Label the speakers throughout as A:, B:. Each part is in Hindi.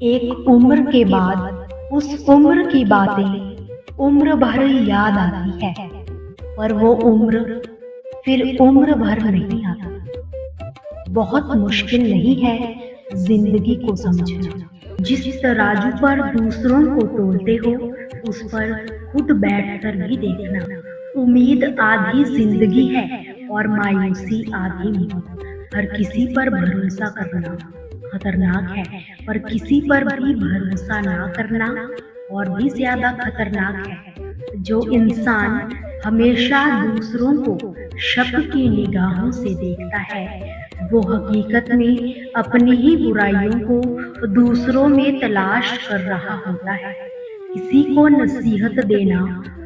A: एक उम्र के बाद उस उम्र की बातें उम्र भर याद आती है, पर वो उम्र फिर उम्र भर नहीं आती। बहुत मुश्किल नहीं है जिंदगी को समझना। जिस तराजू पर दूसरों को तोलते हो, उस पर खुद बैठकर भी देखना। उम्मीद आधी जिंदगी है और मायूसी आधी मौत। हर किसी पर भरोसा करना खतरनाक है, पर किसी पर भी भरोसा ना करना और भी ज्यादा खतरनाक है। जो इंसान हमेशा दूसरों को शक की निगाहों से देखता है, वो हकीकत में अपनी ही बुराइयों को दूसरों में तलाश कर रहा होता है। किसी को नसीहत देना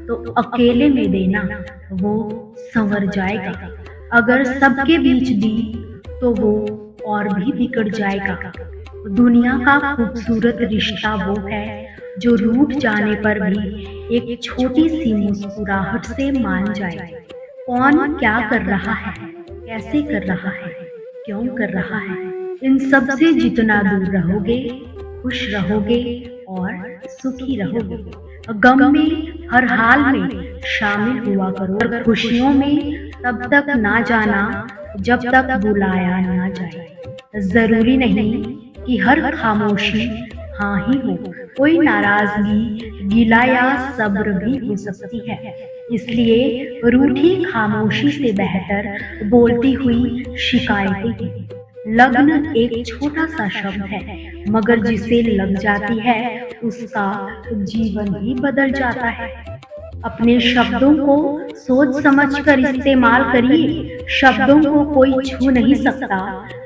A: तो अकेले में देना, वो संवर जाएगा। अगर सबके बीच दी तो वो और भी बिगड़ जाएगा। दुनिया का खूबसूरत रिश्ता वो है जो रूठ जाने पर भी एक छोटी सी मुस्कुराहट से मान जाए। कौन क्या कर रहा है, कैसे कर रहा है, क्यों कर रहा है, इन सब से जितना दूर रहोगे, खुश रहोगे और सुखी रहोगे। गम में हर हाल में शामिल हुआ करो और खुशियों में तब तक ना जाना जब तक बुलाया ना जाए। जरूरी नहीं कि हर खामोशी हाँ ही हो, कोई नाराजगी गिला या सब्र भी हो सकती है। इसलिए रूठी खामोशी से बेहतर बोलती हुई शिकायतें। लगन एक छोटा सा शब्द है, मगर जिसे लग जाती है उसका जीवन ही बदल जाता है। अपने शब्दों को सोच समझ कर इस्तेमाल करिए। शब्दों को कोई छू नहीं सकता,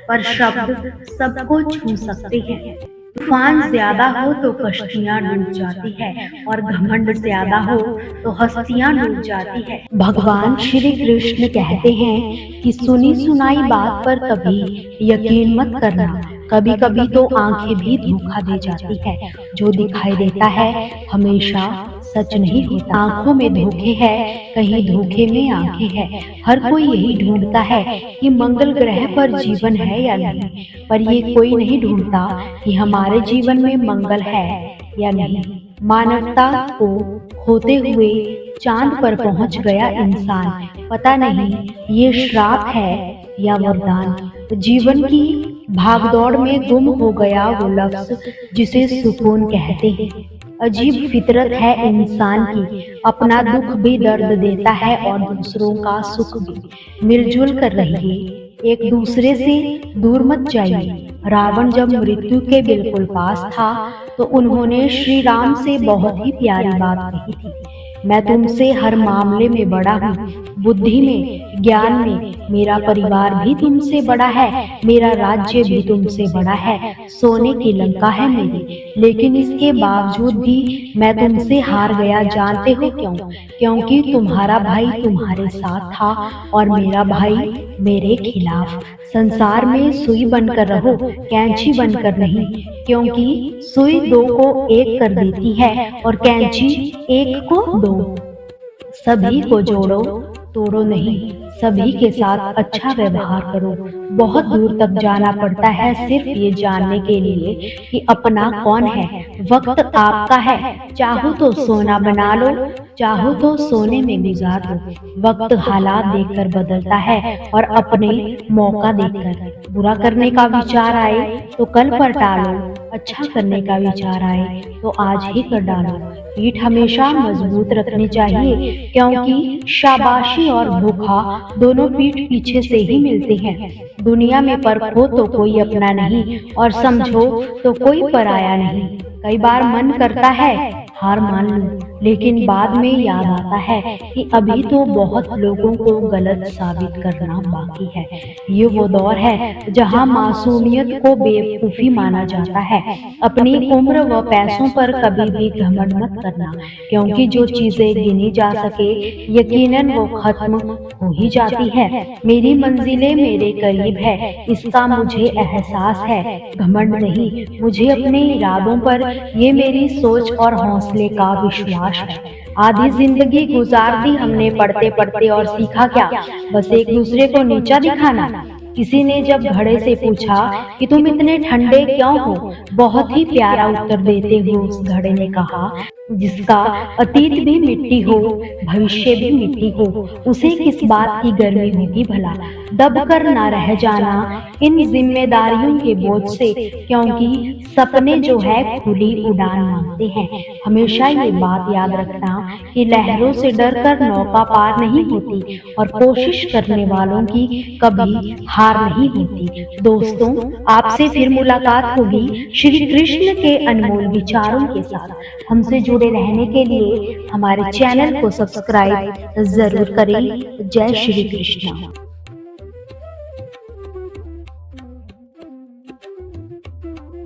A: पर शब्द सबको छू सकते हैं। तूफान ज्यादा हो तो कश्तियां डूब जाती है और घमंड ज्यादा हो तो हस्तियां डूब जाती है। भगवान श्री कृष्ण कहते हैं कि सुनी सुनाई बात पर कभी यकीन मत करना। कभी कभी तो आंखें भी धोखा दे जाती है। जो दिखाई देता है हमेशा सच नहीं होता। आंखों में धोखे है, कहीं धोखे में आंखें है। हर कोई यही ढूंढता है कि मंगल ग्रह पर जीवन है या नहीं, पर ये कोई नहीं ढूंढता कि हमारे जीवन में मंगल है या नहीं। मानवता को खोते हुए चांद पर पहुंच गया इंसान, पता नहीं ये श्राप है या वरदान। जीवन की भागदौड़ में गुम हो गया वो लफ्ज जिसे सुकून कहते हैं। अजीब फितरत है इंसान की, अपना दुख भी दर्द देता है और दूसरों का सुख भी। मिलजुल कर रहिए, एक दूसरे से दूर मत जाइए। रावण जब मृत्यु के बिल्कुल पास था तो उन्होंने श्री राम से बहुत ही प्यारी बात कही थी। मैं तुमसे हर मामले में बड़ा हूँ, बुद्धि में, ज्ञान में। मेरा परिवार भी तुमसे बड़ा है, मेरा राज्य भी तुमसे बड़ा है, सोने की लंका है मेरी। लेकिन इसके बावजूद भी मैं तुमसे हार गया। जानते हो क्यों? क्योंकि तुम्हारा भाई तुम्हारे साथ था और मेरा भाई मेरे खिलाफ। संसार में सुई बनकर रहो, कैंची बनकर नहीं, क्योंकि सुई दो को एक कर देती है और कैंची एक को दो। सभी को जोड़ो, तोड़ो नहीं। सभी के साथ अच्छा व्यवहार करो। बहुत दूर तक जाना पड़ता है सिर्फ ये जानने के लिए कि अपना कौन है। वक्त आपका है, चाहो तो सोना बना लो, चाहो तो सोने में गुजार दो। वक्त हालात देखकर बदलता है और अपने मौका देखकर। बुरा करने का विचार आए तो कल पर टालो, अच्छा करने का विचार आए तो आज ही कर डालो। पीठ हमेशा मजबूत रखनी चाहिए, क्योंकि शाबाशी और धोखा दोनों पीठ पीछे से ही मिलते हैं। दुनिया में परखो तो कोई अपना नहीं और समझो तो कोई पराया नहीं। कई बार मन करता है हार मान लूं, लेकिन बाद में याद आता है कि अभी तो बहुत लोगों को गलत साबित करना बाकी है। ये वो दौर है जहां मासूमियत को बेवकूफी माना जाता है। अपनी उम्र व पैसों पर कभी भी घमंड मत करना, क्योंकि जो चीजें गिनी जा सके यकीनन वो खत्म हो ही जाती है। मेरी मंजिलें मेरे करीब है, इसका मुझे एहसास है। घमंड नहीं, मुझे अपने इरादों पर ये मेरी सोच और हौसले का विश्वास है। आधी जिंदगी गुजार दी हमने पढ़ते पढ़ते, और सीखा क्या? बस एक दूसरे को नीचा दिखाना। किसी ने जब घड़े से पूछा कि तुम इतने ठंडे क्यों हो, बहुत ही प्यारा उत्तर देते हुए उस घड़े ने कहा, जिसका अतीत भी मिट्टी हो, भविष्य भी मिट्टी हो, उसे किस बात की गर्मी होगी भला। दब कर ना रह जाना इन जिम्मेदारियों के बोझ से, क्योंकि सपने जो है खुली उड़ान मांगते हैं। हमेशा ये बात याद रखना कि लहरों से डरकर नौका पार नहीं होती और कोशिश करने वालों की कभी हार नहीं होती। दोस्तों, आपसे फिर मुलाकात होगी श्री कृष्ण के अनमोल विचारों के साथ। हमसे जुड़े रहने के लिए हमारे चैनल को सब्सक्राइब जरूर करें। जय श्री कृष्ण।